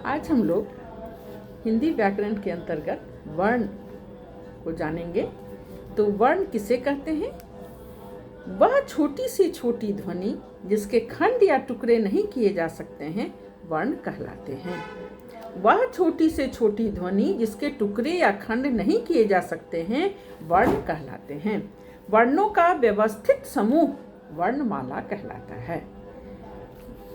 आज हम लोग हिंदी व्याकरण के अंतर्गत वर्ण को जानेंगे। तो वर्ण किसे कहते हैं? वह छोटी से छोटी ध्वनि जिसके खंड या टुकड़े नहीं किए जा सकते हैं, वर्ण कहलाते हैं। वह छोटी से छोटी ध्वनि जिसके टुकड़े या खंड नहीं किए जा सकते हैं, वर्ण कहलाते हैं। वर्णों का व्यवस्थित समूह वर्णमाला कहलाता है।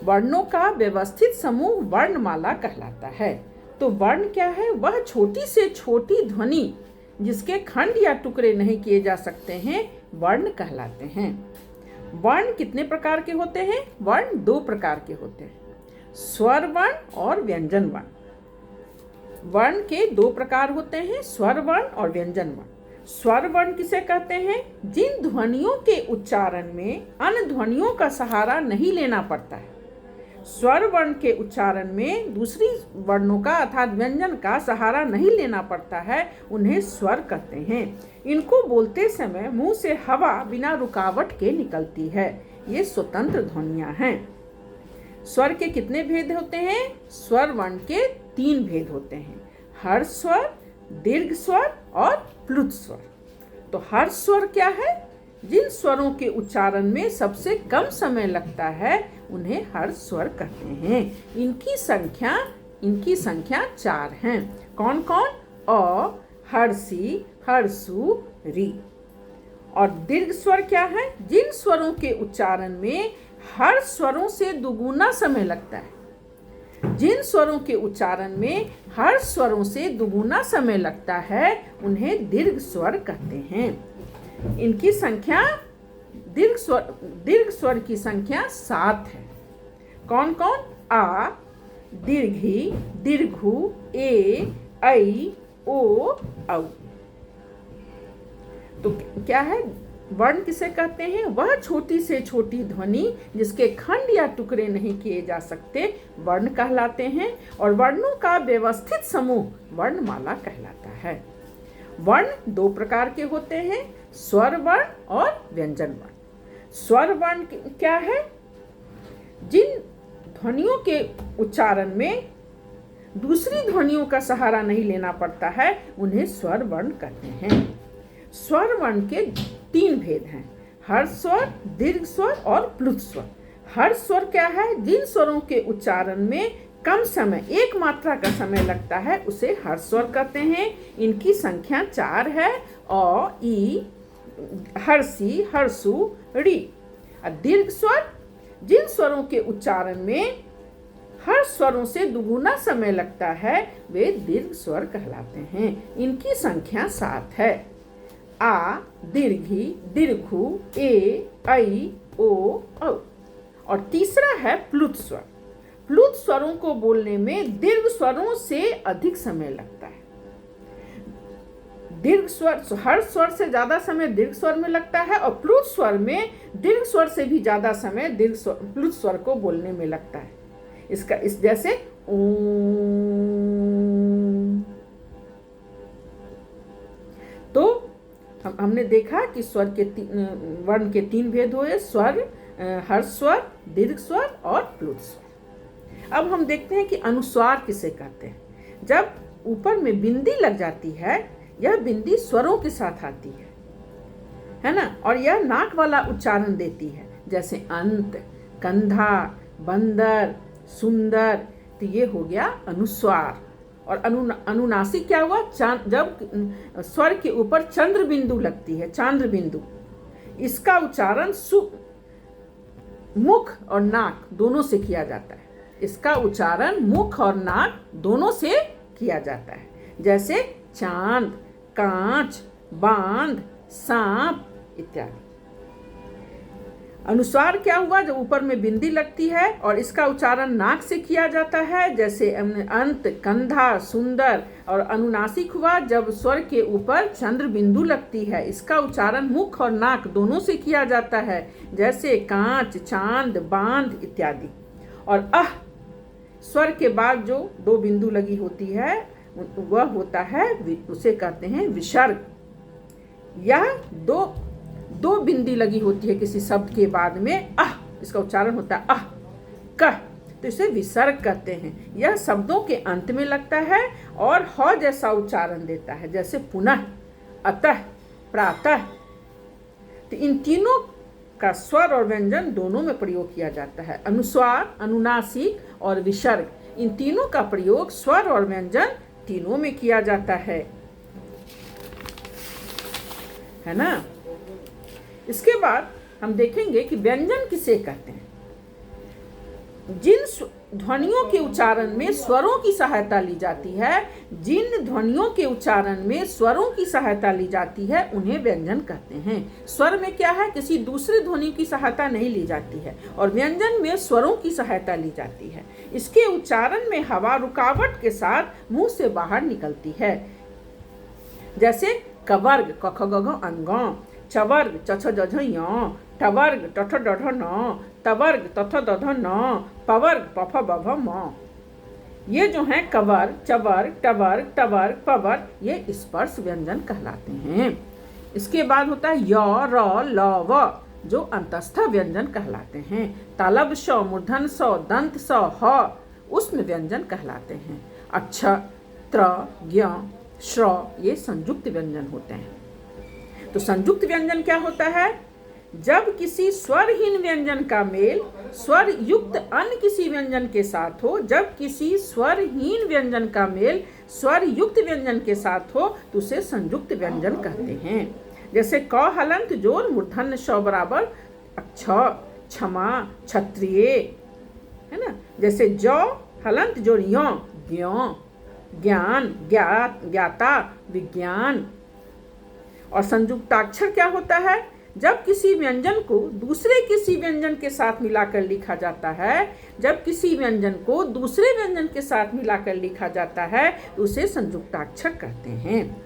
वर्णों का व्यवस्थित समूह वर्णमाला कहलाता है। तो वर्ण क्या है? वह छोटी से छोटी ध्वनि जिसके खंड या टुकड़े नहीं किए जा सकते हैं, वर्ण कहलाते हैं। वर्ण कितने प्रकार के होते हैं? वर्ण दो प्रकार के होते हैं, स्वर वर्ण और व्यंजन वर्ण। वर्ण के दो प्रकार होते हैं, स्वर वर्ण और व्यंजन वर्ण। स्वर वर्ण किसे कहते हैं? जिन ध्वनियों के उच्चारण में अन्य ध्वनियों का सहारा नहीं लेना पड़ता है। स्वर वर्ण के उच्चारण में दूसरी वर्णों का अर्थात व्यंजन का सहारा नहीं लेना पड़ता है, उन्हें स्वर कहते हैं। इनको बोलते समय मुंह से हवा बिना रुकावट के निकलती है। ये स्वतंत्र ध्वनियां हैं। स्वर के कितने भेद होते हैं? स्वर वर्ण के 3 भेद होते हैं, हर्ष स्वर, दीर्घ स्वर और प्लुत स्वर। तो हर्ष स्वर क्या है? जिन स्वरों के उच्चारण में सबसे कम समय लगता है, उन्हें हर्ष स्वर कहते हैं। इनकी संख्या 4 हैं। कौन कौन? अ, हर्षी, हर्षु, री। और दीर्घ स्वर क्या है? जिन स्वरों के उच्चारण में हर्ष स्वरों से दुगुना समय लगता है। जिन स्वरों के उच्चारण में हर्ष स्वरों से दुगुना समय लगता है, उन्हें दीर्घ स्वर कहते हैं। इनकी संख्या दीर्घ स्वर की संख्या 7 है। कौन कौन? आ, दीर्घी, दीर्घु, ए, ऐ, ओ, औ। तो क्या है? वर्ण किसे कहते हैं? वह छोटी से छोटी ध्वनि जिसके खंड या टुकड़े नहीं किए जा सकते, वर्ण कहलाते हैं। और वर्णों का व्यवस्थित समूह वर्णमाला कहलाता है। वर्ण 2 प्रकार के होते हैं, स्वर वर्ण और व्यंजन वर्ण। स्वर वर्ण क्या है? जिन ध्वनियों के उच्चारण में दूसरी ध्वनियों का सहारा नहीं लेना पड़ता है, उन्हें स्वर वर्ण कहते हैं। स्वर वर्ण के 3 भेद हैं, हर्ष स्वर, दीर्घ स्वर और प्लुत स्वर। हर्ष स्वर क्या है? जिन स्वरों के उच्चारण में कम समय, एक मात्रा का समय लगता है, उसे हर्ष स्वर कहते हैं। इनकी संख्या 4 है, अ, ई, हर्षी, हर्षु, री। दीर्घ स्वर जिन स्वरों के उच्चारण में हर्ष स्वरों से दुगुना समय लगता है, वे दीर्घ स्वर कहलाते हैं। इनकी संख्या 7 है, आ, दीर्घी, दीर्घु, ए, ऐ, ओ, औ। और तीसरा है प्लुत स्वर। प्लुत स्वरों को बोलने में दीर्घ स्वरों से अधिक समय लगता है। दीर्घ स्वर, हर्ष स्वर से ज्यादा समय दीर्घ स्वर में लगता है, और प्लुत स्वर में दीर्घ स्वर से भी ज्यादा समय प्लुत स्वर को बोलने में लगता है। इस जैसे तो हमने देखा कि स्वर के वर्ण के 3 भेद हुए, स्वर, हर्ष स्वर, दीर्घ स्वर और प्लुत स्वर। अब हम देखते हैं कि अनुस्वार किसे कहते हैं। जब ऊपर में बिंदी लग जाती है, यह बिंदी स्वरों के साथ आती है ना, और यह नाक वाला उच्चारण देती है, जैसे अंत, कंधा, बंदर, सुंदर। तो ये हो गया अनुस्वार। और अनुनासिक क्या हुआ? जब स्वर के ऊपर चंद्र बिंदु लगती है, चांद्र बिंदु, इसका उच्चारण मुख और नाक दोनों से किया जाता है। इसका उच्चारण मुख और नाक दोनों से किया जाता है, जैसे चांद, कांच, बांध, सांप इत्यादि। अनुस्वार क्या हुआ? जब ऊपर में बिंदी लगती है और इसका उच्चारण नाक से किया जाता है, जैसे अंत, कंधा, सुंदर। और अनुनासिक हुआ जब स्वर के ऊपर चंद्र बिंदु लगती है, इसका उच्चारण मुख और नाक दोनों से किया जाता है, जैसे कांच, चांद, बांध इत्यादि। और स्वर के बाद जो 2 बिंदु लगी होती है, वह होता है, उसे कहते हैं विसर्ग। यह दो बिंदी लगी होती है किसी शब्द के बाद में, इसका उच्चारण होता है कह। तो इसे विसर्ग कहते हैं। यह शब्दों के अंत में लगता है और ह जैसा उच्चारण देता है, जैसे पुनः, अतः, प्रातः। तो इन तीनों का स्वर और व्यंजन दोनों में प्रयोग किया जाता है। अनुस्वार, अनुनासिक और विसर्ग, इन तीनों का प्रयोग स्वर और व्यंजन तीनों में किया जाता है ना। इसके बाद हम देखेंगे कि व्यंजन किसे कहते हैं। जिन ध्वनियों के उच्चारण में स्वरों की सहायता ली जाती है, जिन ध्वनियों के उच्चारण में स्वरों की सहायता ली जाती है, उन्हें व्यंजन कहते हैं। स्वर में क्या है, किसी दूसरे ध्वनि की सहायता नहीं ली जाती है, और व्यंजन में स्वरों की सहायता ली जाती है। इसके उच्चारण में हवा रुकावट के साथ मुंह से बाहर निकलती है, जैसे कवर्ग क ख ग घ अंग, चवर्ग च छ ज झ य, टवर्ग ट ठ ड ढ न, तवर्ग त थ द ध न, पवर्ग प फ ब भ म। ये जो हैं कवर्ग, चवर्ग, टवर्ग, तवर्ग, पवर्ग, ये स्पर्श व्यंजन कहलाते हैं। इसके बाद होता है य, र, ल, व, जो अंतस्थ व्यंजन कहलाते हैं। तालब श, मूर्धन स, दंत स, ह, उष्म व्यंजन कहलाते हैं। अक्ष, त्र, ज्ञ, श्र, ये संयुक्त व्यंजन होते हैं। तो संयुक्त व्यंजन क्या होता है, जब किसी स्वरहीन व्यंजन का मेल स्वर युक्त अन्य किसी व्यंजन के साथ हो, जब किसी स्वरहीन व्यंजन का मेल स्वर युक्त व्यंजन के साथ हो, तो उसे संयुक्त व्यंजन कहते हैं। जैसे क हलंत जोर मूर्धन्य श बराबर अक्ष, क्षमा, क्षत्रिय, है ना। जैसे ज हलंत जोर य, ज्ञ, ज्ञान, ज्ञात, ज्ञाता, विज्ञान। और संयुक्ताक्षर क्या होता है, जब किसी व्यंजन को दूसरे किसी व्यंजन के साथ मिलाकर लिखा जाता है, जब किसी व्यंजन को दूसरे व्यंजन के साथ मिलाकर लिखा जाता है, तो उसे संयुक्ताक्षर कहते हैं।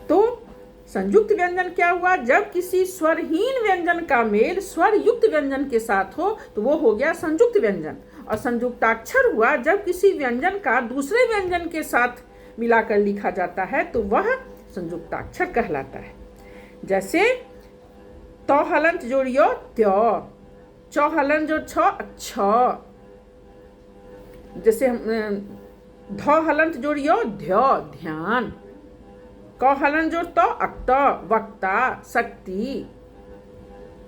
तो संयुक्त व्यंजन क्या हुआ, जब किसी स्वरहीन व्यंजन का मेल स्वर युक्त व्यंजन के साथ हो, तो वो हो गया संयुक्त व्यंजन। और संयुक्ताक्षर हुआ जब किसी व्यंजन का दूसरे व्यंजन के साथ मिलाकर लिखा जाता है, तो वह संयुक्ताक्षर कहलाता है। जैसे त हलंत जोड़ य, त्य, च हलंत जोड़ छ, क्ष। जैसे ध हलंत जोड़ य, ध्य, ध्यान। क हलंत जोड़ त, अक्त, वक्ता, शक्ति,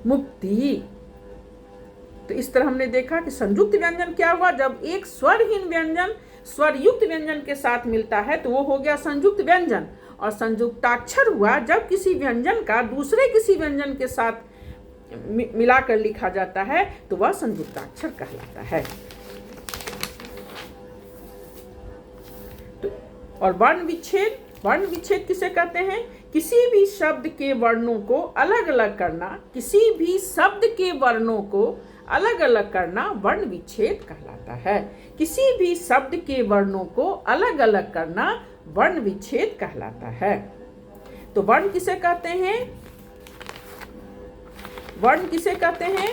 मुक्ति। तो इस तरह हमने देखा कि संयुक्त व्यंजन क्या हुआ, जब एक स्वरहीन व्यंजन स्वरयुक्त व्यंजन के साथ मिलता है, तो वो हो गया संयुक्त व्यंजन। और संयुक्ताक्षर हुआ जब किसी व्यंजन का दूसरे किसी व्यंजन के साथ मिलाकर लिखा जाता है, तो वह संयुक्ताक्षर कहलाता है। तो और वर्ण विच्छेद, वर्ण विच्छेद किसे कहते हैं, किसी भी शब्द के वर्णों को अलग अलग करना, किसी भी शब्द के वर्णों को अलग अलग करना वर्ण विच्छेद कहलाता है। किसी भी शब्द के वर्णों को अलग अलग करना वर्ण विच्छेद कहलाता है। तो वर्ण किसे कहते हैं, वर्ण किसे कहते हैं,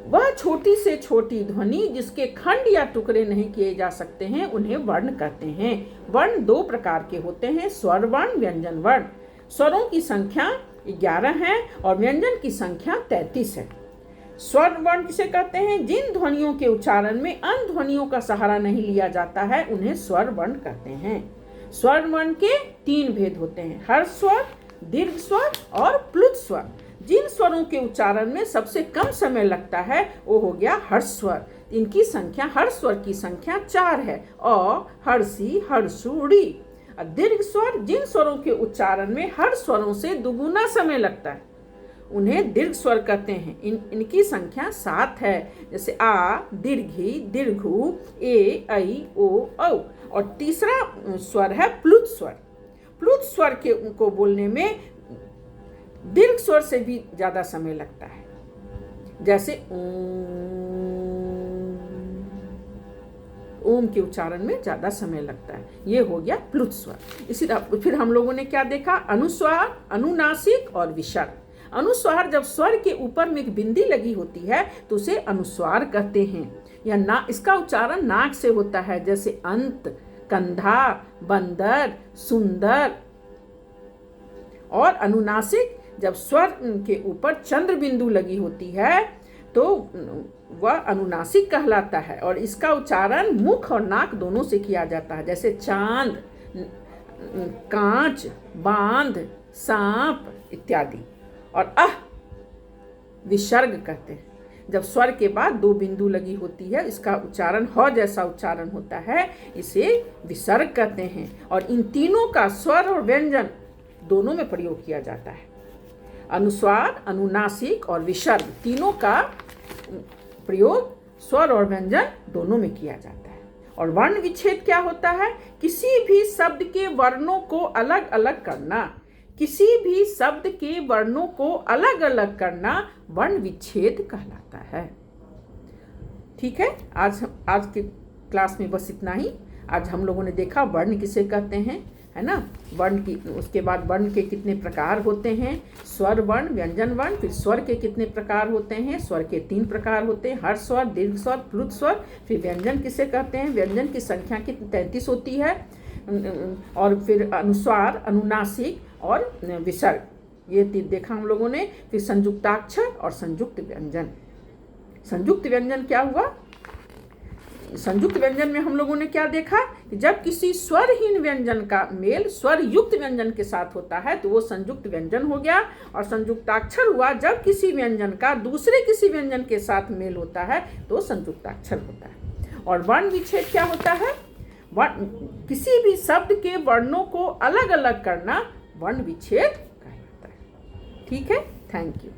वह छोटी से छोटी ध्वनि जिसके खंड या टुकड़े नहीं किए जा सकते हैं, उन्हें वर्ण कहते हैं। वर्ण दो प्रकार के होते हैं, स्वर वर्ण, व्यंजन वर्ण। स्वरों की संख्या 11 है और व्यंजन की संख्या 33 है। स्वर वर्ण किसे कहते हैं, जिन ध्वनियों के उच्चारण में अन्य ध्वनियों का सहारा नहीं लिया जाता है, उन्हें स्वर वर्ण कहते हैं। स्वर वर्ण के 3 भेद होते हैं, हर्ष स्वर, दीर्घ स्वर और प्लुत स्वर। जिन स्वरों के उच्चारण में सबसे कम समय लगता है, वो हो गया हर्ष स्वर। इनकी संख्या, हर्ष स्वर की संख्या 4 है, अ, हर्षी, हर्षु, ड़ी। दीर्घ स्वर, जिन स्वरों के उच्चारण में हर स्वरों से दुगुना समय लगता है, उन्हें दीर्घ स्वर कहते हैं। इनकी संख्या 7 है, जैसे आ, दीर्घी, दीर्घु, ए, ऐ, ओ, औ। और तीसरा स्वर है प्लुत स्वर। प्लुत स्वर को बोलने में दीर्घ स्वर से भी ज्यादा समय लगता है, जैसे ओम के उच्चारण में ज्यादा समय लगता है, ये हो गया प्लुत स्वर। इसी तरह फिर हम लोगों ने क्या देखा, अनुस्वार, अनुनासिक और विसर्ग। अनुस्वार, जब स्वर के ऊपर में एक बिंदी लगी होती है तो उसे अनुस्वार कहते हैं। या इसका उच्चारण नाक से होता है, जैसे अंत, कंधा, बंदर, सुंदर। और अनुनासिक, जब स्वर के ऊपर चंद्र बिंदु लगी होती है तो वह अनुनासिक कहलाता है और इसका उच्चारण मुख और नाक दोनों से किया जाता है, जैसे चांद, कांच, बांध, सांप इत्यादि। और विसर्ग कहते हैं, जब स्वर के बाद दो बिंदु लगी होती है, इसका उच्चारण ह जैसा उच्चारण होता है, इसे विसर्ग कहते हैं। और इन तीनों का स्वर और व्यंजन दोनों में प्रयोग किया जाता है। अनुस्वार, अनुनासिक और विसर्ग तीनों का प्रयोग स्वर और व्यंजन दोनों में किया जाता है। और वर्ण विच्छेद क्या होता है? किसी भी शब्द के वर्णों को अलग अलग करना, किसी भी शब्द के वर्णों को अलग अलग करना वर्ण विच्छेद कहलाता है। ठीक है, आज की क्लास में बस इतना ही। आज हम लोगों ने देखा वर्ण किसे कहते हैं, है ना। वर्ण की, उसके बाद वर्ण के कितने प्रकार होते हैं, स्वर वर्ण, व्यंजन वर्ण। फिर स्वर के कितने प्रकार होते हैं, स्वर के 3 प्रकार होते हैं, हर्ष स्वर, दीर्घ स्वर, प्लुत स्वर। फिर व्यंजन किसे कहते हैं, व्यंजन की संख्या कितनी 33 होती है। और फिर अनुस्वार, अनुनासिक और विसर्ग, ये 3 देखा हम लोगों ने। फिर संयुक्ताक्षर और संयुक्त व्यंजन। संयुक्त व्यंजन क्या हुआ? संयुक्त व्यंजन में हम लोगों ने क्या देखा कि जब किसी स्वरहीन व्यंजन का मेल स्वर युक्त व्यंजन के साथ होता है तो वो संयुक्त व्यंजन हो गया। और संयुक्ताक्षर हुआ जब किसी व्यंजन का दूसरे किसी व्यंजन के साथ मेल होता है तो संयुक्ताक्षर होता है। और वर्ण विच्छेद क्या होता है? किसी भी शब्द के वर्णों को अलग अलग करना वर्ण विच्छेद कहलाता है। ठीक है, थैंक यू।